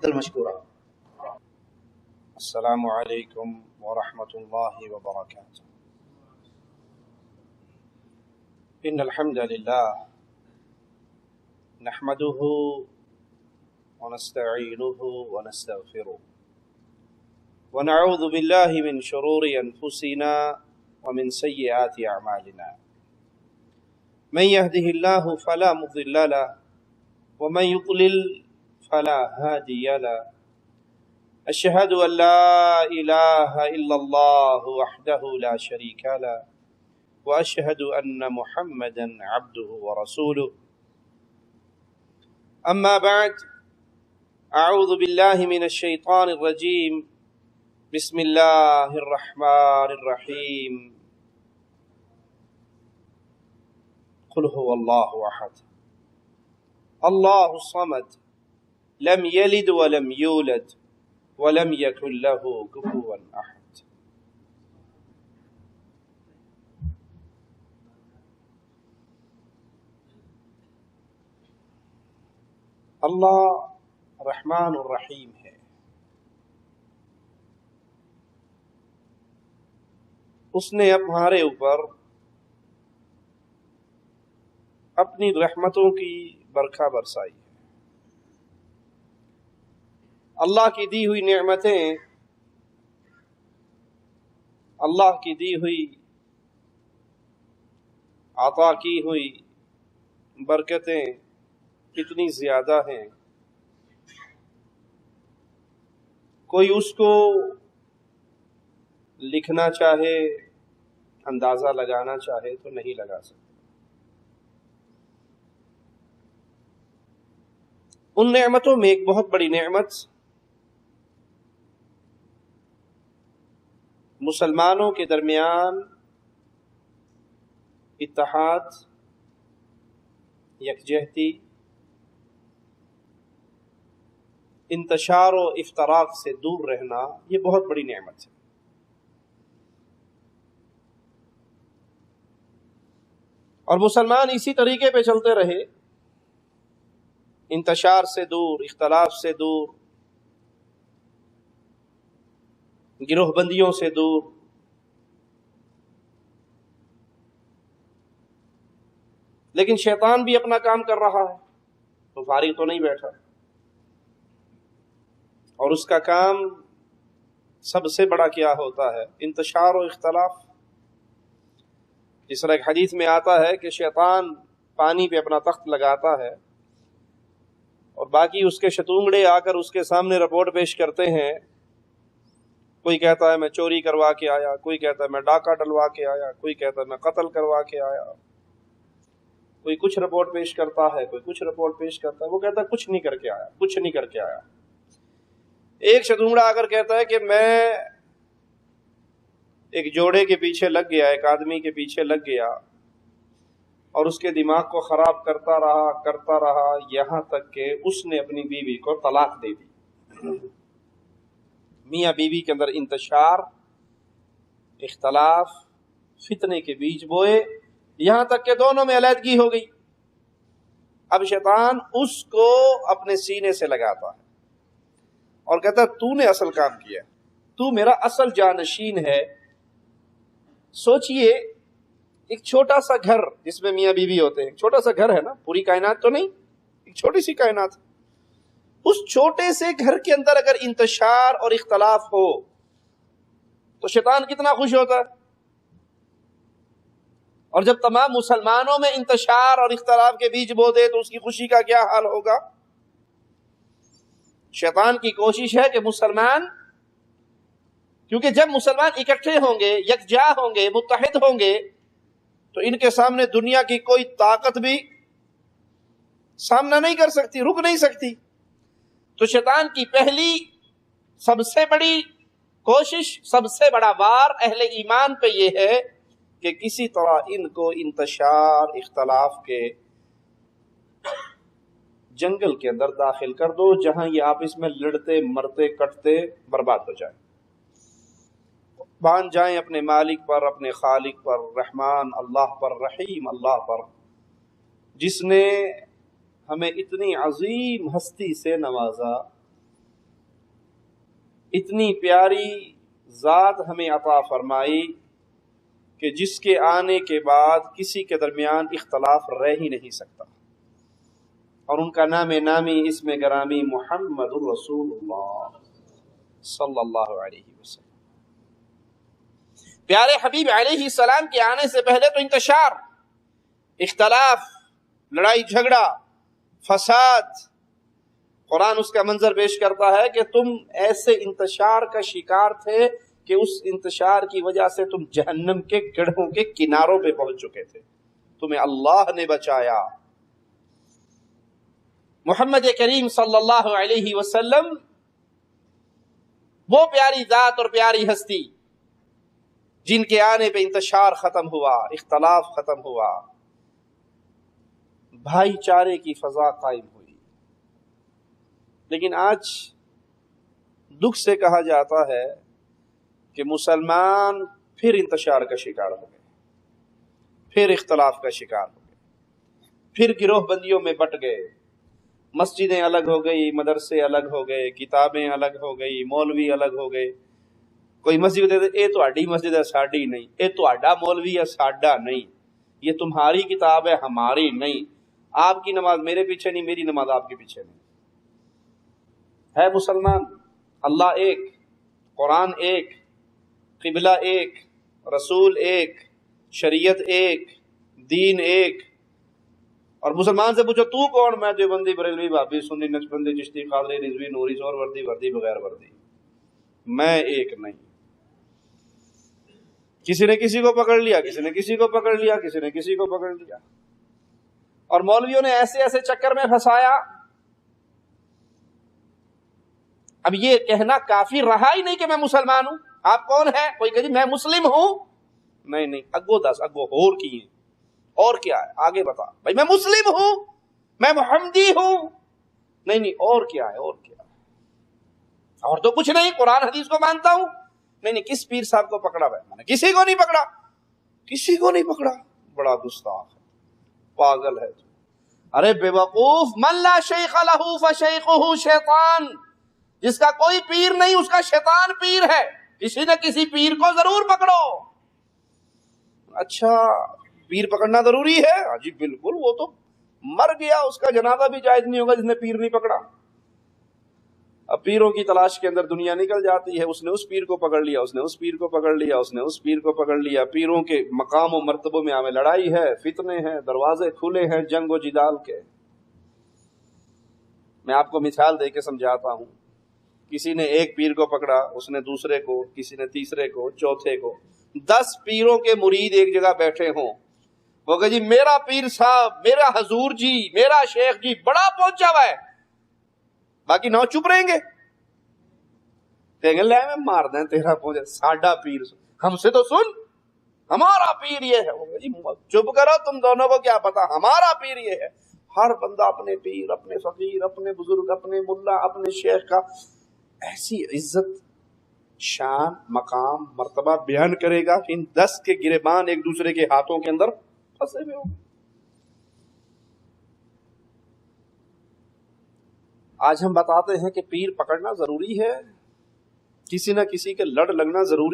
المشكورة. السلام عليكم ورحمة الله وبركاته. إن الحمد لله نحمده ونستعينه ونستغفره ونعوذ بالله من شرور أنفسنا ومن سيئات أعمالنا. من يهده الله فلا مضل له ومن يضلل فلا هادي له. أشهد أن لا إله إلا الله وحده لا شريك له وأشهد أن محمدا عبده ورسوله. أما بعد، أعوذ بالله من الشيطان الرجيم. بسم الله الرحمن الرحيم. قل هو الله أحد الله الصمد لم يلد ولم يولد ولم يكن له كفوا أحد. اللہ رحمان الرحیم ہے. اس نے ہمارے اوپر اپنی رحمتوں کی برکھا برسائی ہے. اللہ کی دی ہوئی نعمتیں، اللہ کی دی ہوئی عطا کی ہوئی برکتیں کتنی زیادہ ہیں. کوئی اس کو لکھنا چاہے، اندازہ لگانا چاہے تو نہیں لگا سکتا. ان نعمتوں میں ایک بہت بڑی نعمت مسلمانوں کے درمیان اتحاد، یکجہتی، انتشار و افتراق سے دور رہنا، یہ بہت بڑی نعمت ہے. اور مسلمان اسی طریقے پہ چلتے رہے، انتشار سے دور، اختلاف سے دور، گروہ بندیوں سے دور. لیکن شیطان بھی اپنا کام کر رہا ہے، تو فارغ تو نہیں بیٹھا. اور اس کا کام سب سے بڑا کیا ہوتا ہے؟ انتشار و اختلاف. جس طرح ایک حدیث میں آتا ہے کہ شیطان پانی پہ اپنا تخت لگاتا ہے اور باقی اس کے شتونگڑے آ کر اس کے سامنے رپورٹ پیش کرتے ہیں. کوئی کہتا ہے میں چوری کروا کے آیا، کوئی کہتا ہے میں ڈاکہ ڈلوا کے آیا، کوئی کہتا ہے میں قتل کروا کے آیا. کوئی کچھ رپورٹ پیش کرتا ہے، کوئی کچھ رپورٹ پیش کرتا ہے. وہ کہتا ہے کچھ نہیں کر کے آیا، کچھ نہیں کر کے آیا. ایک شتونگڑا آ کر کہتا ہے کہ میں ایک جوڑے کے پیچھے لگ گیا، ایک آدمی کے پیچھے لگ گیا اور اس کے دماغ کو خراب کرتا رہا یہاں تک کہ اس نے اپنی بیوی کو طلاق دے دی. میاں بیوی کے اندر انتشار، اختلاف، فتنے کے بیج بوئے، یہاں تک کہ دونوں میں علیحدگی ہو گئی. اب شیطان اس کو اپنے سینے سے لگاتا ہے اور کہتا ہے تو نے اصل کام کیا، تو میرا اصل جانشین ہے. سوچئے ایک چھوٹا سا گھر جس میں میاں بیوی ہوتے ہیں، چھوٹا سا گھر ہے نا، پوری کائنات تو نہیں، ایک چھوٹی سی کائنات. اس چھوٹے سے گھر کے اندر اگر انتشار اور اختلاف ہو تو شیطان کتنا خوش ہوتا ہے. اور جب تمام مسلمانوں میں انتشار اور اختلاف کے بیج بو دے تو اس کی خوشی کا کیا حال ہوگا. شیطان کی کوشش ہے کہ مسلمان، کیونکہ جب مسلمان اکٹھے ہوں گے، یکجا ہوں گے، متحد ہوں گے تو ان کے سامنے دنیا کی کوئی طاقت بھی سامنا نہیں کر سکتی، رک نہیں سکتی. تو شیطان کی پہلی سب سے بڑی کوشش، سب سے بڑا وار اہل ایمان پہ یہ ہے کہ کسی طرح ان کو انتشار، اختلاف کے جنگل کے اندر داخل کر دو جہاں یہ آپس میں لڑتے مرتے کٹتے برباد ہو جائیں. باندھ جائیں اپنے مالک پر، اپنے خالق پر، رحمان اللہ پر، رحیم اللہ پر، جس نے ہمیں اتنی عظیم ہستی سے نوازا اتنی پیاری ذات ہمیں عطا فرمائی کہ جس کے آنے کے بعد کسی کے درمیان اختلاف رہ ہی نہیں سکتا، اور ان کا نام نامی اسم گرامی محمد الرسول اللہ صلی اللہ علیہ وسلم۔ پیارے حبیب علیہ السلام کے آنے سے پہلے تو انتشار، اختلاف، لڑائی جھگڑا، فساد، قرآن اس کا منظر پیش کرتا ہے کہ تم ایسے انتشار کا شکار تھے کہ اس انتشار کی وجہ سے تم جہنم کے گڑھوں کے کناروں پہ پہنچ چکے تھے، تمہیں اللہ نے بچایا۔ محمد کریم صلی اللہ علیہ وسلم وہ پیاری ذات اور پیاری ہستی جن کے آنے پہ انتشار ختم ہوا، اختلاف ختم ہوا، بھائی چارے کی فضا قائم ہوئی۔ لیکن آج دکھ سے کہا جاتا ہے کہ مسلمان پھر انتشار کا شکار ہو گئے، پھر اختلاف کا شکار ہو گئے، پھر گروہ بندیوں میں بٹ گئے، مسجدیں الگ ہو گئی، مدرسے الگ ہو گئے، کتابیں الگ ہو گئی، مولوی الگ ہو گئے۔ کوئی مسجد اے تہاڈی مسجد ہے ساڈی نہیں، اے تہاڈا مولوی ہے ساڈا نہیں، یہ تمہاری کتاب ہے ہماری نہیں، آپ کی نماز میرے پیچھے نہیں، میری نماز آپ کے پیچھے نہیں۔ ہے مسلمان، اللہ ایک، قرآن ایک، قبلہ ایک، رسول ایک، شریعت ایک، دین ایک۔ اور مسلمان سے پوچھو تو کون؟ میں دیوبندی، بریلوی، بھابی، سنی، نقشبندی، چشتی، قادری، رضوی، نوری، اور وردی بغیر وردی، میں ایک نہیں۔ کسی نے کسی کو پکڑ لیا، کسی نے کسی کو پکڑ لیا، کسی نے کسی کو پکڑ لیا، اور مولویوں نے ایسے ایسے چکر میں پھنسایا۔ اب یہ کہنا کافی رہا ہی نہیں کہ میں مسلمان ہوں۔ آپ کون ہیں؟ کوئی کہ جی میں مسلم ہوں، نہیں اگو دس اگو اور کی ہیں، اور کیا ہے آگے بتا بھائی، میں مسلم ہوں، میں محمدی ہوں، نہیں اور کیا ہے، اور کیا ہے، اور تو کچھ نہیں، قرآن حدیث کو مانتا ہوں، نہیں کس پیر صاحب کو پکڑا بھائی؟ میں نے کسی کو نہیں پکڑا، کسی کو نہیں پکڑا، بڑا گستاخ ہے، پاگل ہے تو۔ ارے بے وقوف، من لا شیخ لہ فشیخہ شیطان، جس کا کوئی پیر نہیں اس کا شیطان پیر ہے، کسی نہ کسی پیر کو ضرور پکڑو۔ اچھا پیر پکڑنا ضروری ہے؟ ہاں جی بالکل، وہ تو مر گیا، اس کا جنازہ بھی جائز نہیں ہوگا جس نے پیر نہیں پکڑا۔ اب پیروں کی تلاش کے اندر دنیا نکل جاتی ہے، اس نے اس پیر کو پکڑ لیا، اس نے اس پیر کو پکڑ لیا، اس نے اس پیر کو پکڑ لیا۔ پیروں کے مقام و مرتبوں میں ہمیں لڑائی ہے، فتنے ہیں، دروازے کھلے ہیں جنگ و جدال کے۔ میں آپ کو مثال دے کے سمجھاتا ہوں۔ کسی نے ایک پیر کو پکڑا، اس نے دوسرے کو، کسی نے تیسرے کو، چوتھے کو۔ 10 پیروں کے مرید ایک جگہ بیٹھے ہوں، وہ کہ جی میرا پیر صاحب، میرا حضور جی، میرا شیخ جی بڑا پہنچا ہوا ہے، باقی 9 چپ رہیں گے، کہیں گے لے میں مار دیں تیرا پہنچا، ساڈا پیر ہم سے تو سن، ہمارا پیر یہ ہے۔ وہ کہ جی چپ کرو، تم دونوں کو کیا پتا، ہمارا پیر یہ ہے۔ ہر بندہ اپنے پیر، اپنے فقیر، اپنے بزرگ، اپنے ملا، اپنے شیخ کا ایسی عزت، شان، مقام، مرتبہ بیان کرے گا کہ ان 10 کے گریبان ایک دوسرے کے ہاتھوں کے اندر پھنسے ہوئے ہوں۔ آج ہم بتاتے ہیں کہ پیر پکڑنا ضروری ہے، کسی نہ کسی کے لڑ لگنا ضروری